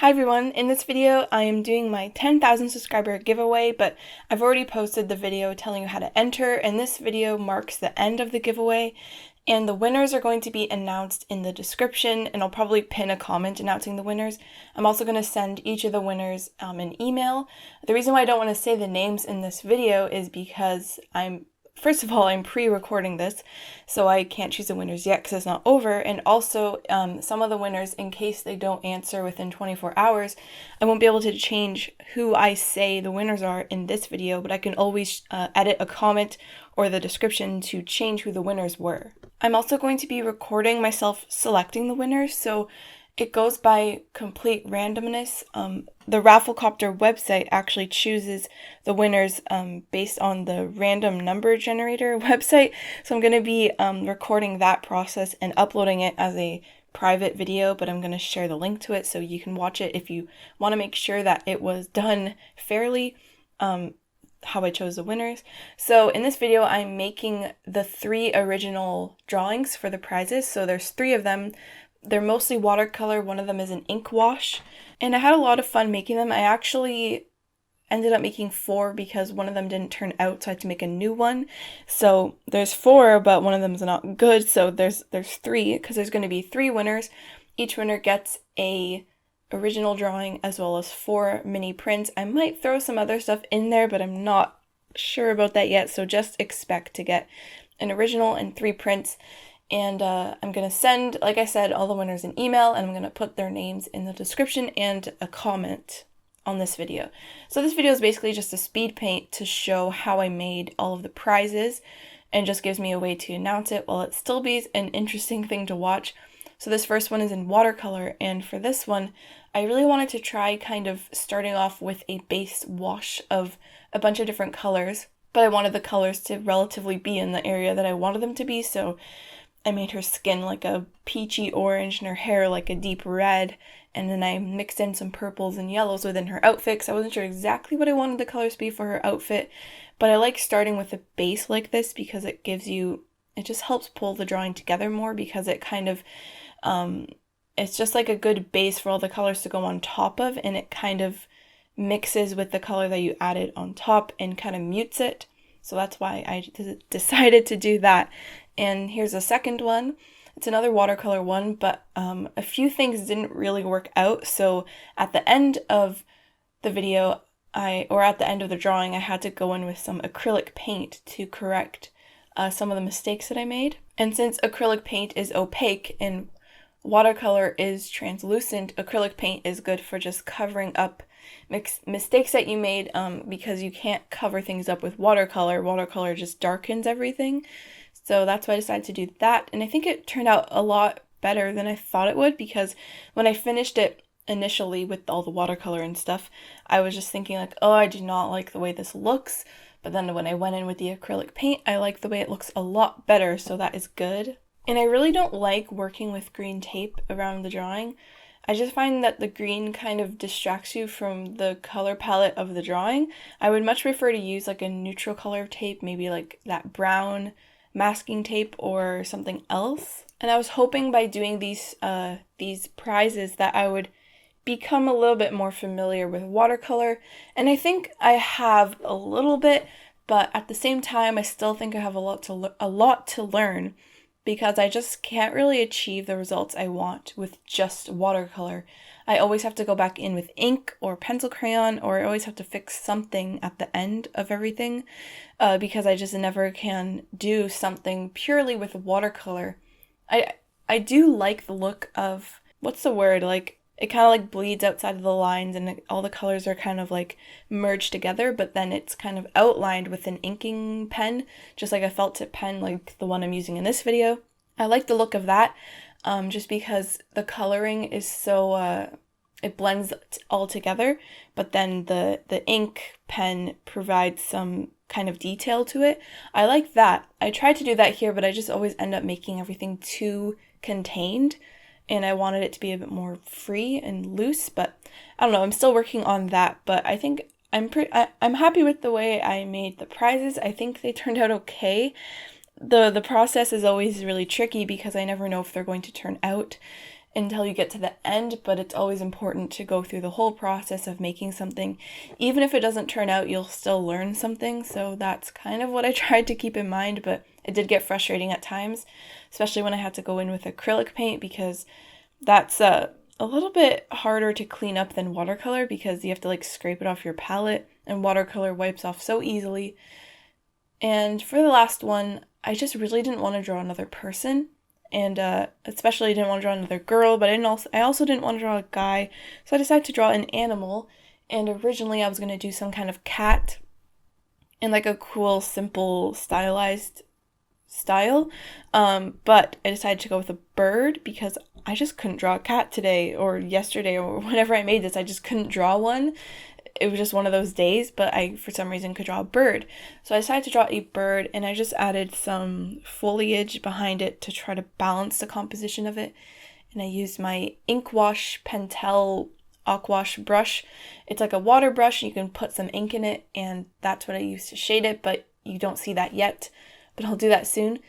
Hi everyone, in this video I am doing my 10,000 subscriber giveaway, but I've already posted the video telling you how to enter, and this video marks the end of the giveaway, and the winners are going to be announced in the description, and I'll probably pin a comment announcing the winners. I'm also going to send each of the winners an email. The reason why I don't want to say the names in this video is because First of all, I'm pre-recording this, so I can't choose the winners yet because it's not over, and also some of the winners, in case they don't answer within 24 hours, I won't be able to change who I say the winners are in this video, but I can always edit a comment or the description to change who the winners were. I'm also going to be recording myself selecting the winners, so it goes by complete randomness. The Rafflecopter website actually chooses the winners based on the random number generator website. So I'm going to be recording that process and uploading it as a private video, but I'm going to share the link to it so you can watch it if you want to make sure that it was done fairly, how I chose the winners. So in this video, I'm making the 3 original drawings for the prizes. So there's 3 of them. They're mostly watercolor, one of them is an ink wash, and I had a lot of fun making them. I actually ended up making 4 because one of them didn't turn out, so I had to make a new one. So there's 4, but one of them is not good, so there's 3, because there's going to be 3 winners. Each winner gets a original drawing as well as 4 mini prints. I might throw some other stuff in there, but I'm not sure about that yet, so just expect to get an original and 3 prints. And I'm going to send, like I said, all the winners an email, and I'm going to put their names in the description and a comment on this video. So this video is basically just a speed paint to show how I made all of the prizes, and just gives me a way to announce it while it still be an interesting thing to watch. So this first one is in watercolor, and for this one, I really wanted to try kind of starting off with a base wash of a bunch of different colors, but I wanted the colors to relatively be in the area that I wanted them to be, so I made her skin like a peachy orange and her hair like a deep red, and then I mixed in some purples and yellows within her outfit because I wasn't sure exactly what I wanted the colors to be for her outfit, but I like starting with a base like this because it just helps pull the drawing together more, because it kind of, it's just like a good base for all the colors to go on top of, and it kind of mixes with the color that you added on top and kind of mutes it. So that's why I decided to do that. And here's a second one. It's another watercolor one, but a few things didn't really work out. So at the end of the video, at the end of the drawing, I had to go in with some acrylic paint to correct some of the mistakes that I made. And since acrylic paint is opaque and watercolor is translucent, acrylic paint is good for just covering up mistakes that you made, because you can't cover things up with watercolor. Watercolor just darkens everything. So that's why I decided to do that, and I think it turned out a lot better than I thought it would, because when I finished it initially with all the watercolor and stuff, I was just thinking like, oh, I do not like the way this looks, but then when I went in with the acrylic paint, I like the way it looks a lot better, so that is good. And I really don't like working with green tape around the drawing. I just find that the green kind of distracts you from the color palette of the drawing. I would much prefer to use like a neutral color tape, maybe like that brown masking tape or something else. And I was hoping by doing these prizes that I would become a little bit more familiar with watercolor, and I think I have a little bit, but at the same time I still think I have a lot to learn, because I just can't really achieve the results I want with just watercolor. I always have to go back in with ink or pencil crayon, or I always have to fix something at the end of everything, because I just never can do something purely with watercolor. I do like the look of, what's the word, like, it kind of like bleeds outside of the lines and all the colors are kind of like merged together, but then it's kind of outlined with an inking pen, just like a felt tip pen like the one I'm using in this video. I like the look of that, just because the coloring is so, it blends all together, but then the ink pen provides some kind of detail to it. I like that. I tried to do that here, but I just always end up making everything too contained, and I wanted it to be a bit more free and loose, but I don't know, I'm still working on that, but I think I'm happy with the way I made the prizes. I think they turned out okay. The process is always really tricky because I never know if they're going to turn out, until you get to the end, but it's always important to go through the whole process of making something. Even if it doesn't turn out, you'll still learn something, so that's kind of what I tried to keep in mind, but it did get frustrating at times, especially when I had to go in with acrylic paint, because that's a little bit harder to clean up than watercolor, because you have to like scrape it off your palette, and watercolor wipes off so easily. And for the last one, I just really didn't want to draw another person. And especially didn't want to draw another girl, but I also didn't want to draw a guy, so I decided to draw an animal. And originally I was going to do some kind of cat in like a cool, simple, stylized style, but I decided to go with a bird because I just couldn't draw a cat today or yesterday or whenever I made this. I just couldn't draw one. It was just one of those days, but I, for some reason, could draw a bird. So I decided to draw a bird, and I just added some foliage behind it to try to balance the composition of it. And I used my ink wash Pentel Aquash brush. It's like a water brush. You can put some ink in it, and that's what I used to shade it, but you don't see that yet. But I'll do that soon.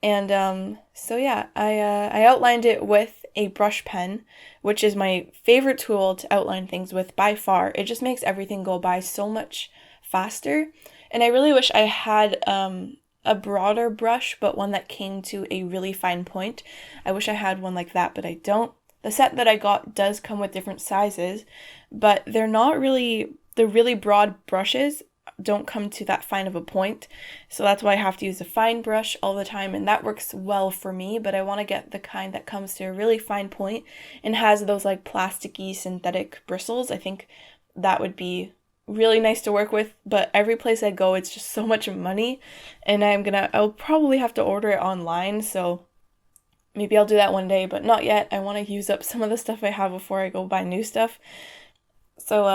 And so yeah, I outlined it with a brush pen, which is my favorite tool to outline things with by far. It just makes everything go by so much faster. And I really wish I had a broader brush, but one that came to a really fine point. I wish I had one like that, but I don't. The set that I got does come with different sizes, but they're not really, the really broad brushes don't come to that fine of a point, so that's why I have to use a fine brush all the time, and that works well for me. But I want to get the kind that comes to a really fine point and has those like plasticky synthetic bristles. I think that would be really nice to work with, but every place I go it's just so much money, and I'll probably have to order it online, so maybe I'll do that one day, but not yet. I want to use up some of the stuff I have before I go buy new stuff. So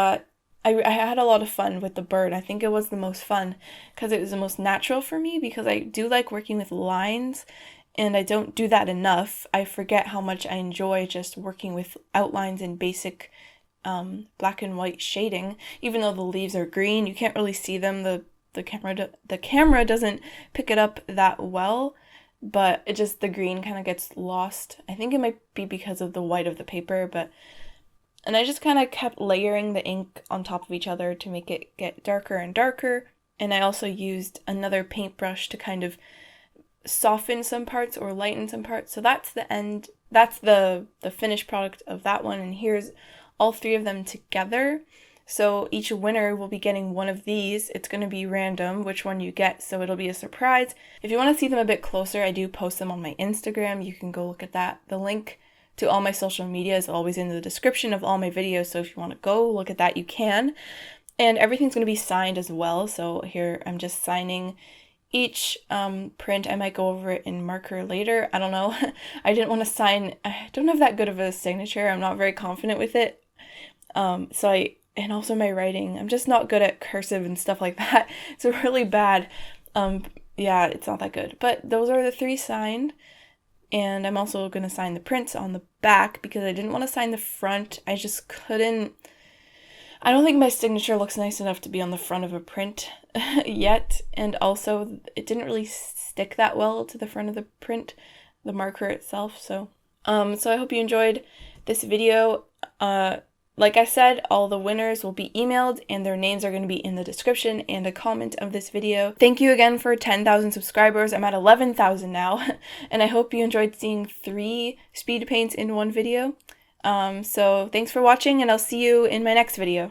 I had a lot of fun with the bird. I think it was the most fun because it was the most natural for me, because I do like working with lines and I don't do that enough. I forget how much I enjoy just working with outlines and basic black and white shading. Even though the leaves are green, you can't really see them. The camera doesn't pick it up that well, but it just, the green kind of gets lost. I think it might be because of the white of the paper, and I just kind of kept layering the ink on top of each other to make it get darker and darker. And I also used another paintbrush to kind of soften some parts or lighten some parts. So that's the end. That's the finished product of that one. And here's all three of them together. So each winner will be getting one of these. It's going to be random which one you get, so it'll be a surprise. If you want to see them a bit closer, I do post them on my Instagram. You can go look at that. The link to all my social media is always in the description of all my videos, so if you want to go look at that, you can. And everything's going to be signed as well, so here I'm just signing each print. I might go over it in marker later. I don't know. I didn't want to sign. I don't have that good of a signature. I'm not very confident with it. And also my writing. I'm just not good at cursive and stuff like that. It's really bad. Yeah, it's not that good. But those are the three signed. And I'm also going to sign the prints on the back because I didn't want to sign the front. I just couldn't. I don't think my signature looks nice enough to be on the front of a print yet. And also, it didn't really stick that well to the front of the print, the marker itself. So I hope you enjoyed this video. Like I said, all the winners will be emailed and their names are going to be in the description and a comment of this video. Thank you again for 10,000 subscribers. I'm at 11,000 now, and I hope you enjoyed seeing 3 speed paints in one video. So thanks for watching, and I'll see you in my next video.